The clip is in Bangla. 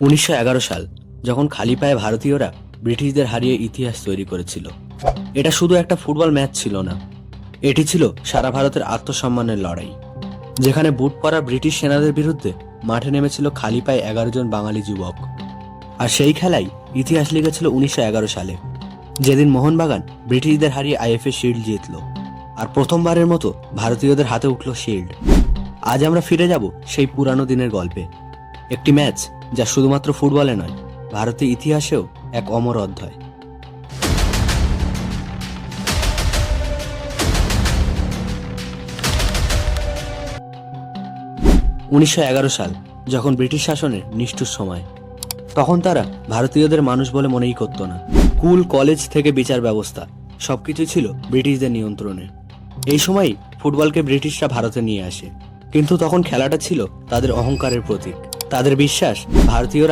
1911 সাল যখন খালি পায়ে ভারতীয়রা ব্রিটিশদের হারিয়ে ইতিহাস তৈরি করেছিল। এটা শুধু একটা ফুটবল ম্যাচ ছিল না, এটি ছিল সারা ভারতের আত্মসম্মানের লড়াই, যেখানে বুট পরা ব্রিটিশ সেনাদের বিরুদ্ধে মাঠে নেমেছিল খালি পায়ে 11 জন বাঙালি যুবক। আর সেই খেলাই ইতিহাস লিখেছিল 1911 সালে, যেদিন মোহনবাগান ব্রিটিশদের হারিয়ে আইএফএ শিল্ড জিতল, আর প্রথমবারের মতো ভারতীয়দের হাতে উঠল শিল্ড। আজ আমরা ফিরে যাব সেই পুরানো দিনের গল্পে, একটি ম্যাচ যা শুধুমাত্র ফুটবলে নয়, ভারতের ইতিহাসেও এক অমর অধ্যায়। 1911 সাল যখন ব্রিটিশ শাসনের নিষ্ঠুর সময়, তখন তারা ভারতীয়দের মানুষ বলে মনেই করত না। স্কুল, কলেজ থেকে বিচার ব্যবস্থা সবকিছু ছিল ব্রিটিশদের নিয়ন্ত্রণে। এই সময়ই ফুটবলকে ব্রিটিশরা ভারতে নিয়ে আসে, কিন্তু তখন খেলাটা ছিল তাদের অহংকারের প্রতীক। তাদের বিশ্বাস ভারতীয়রা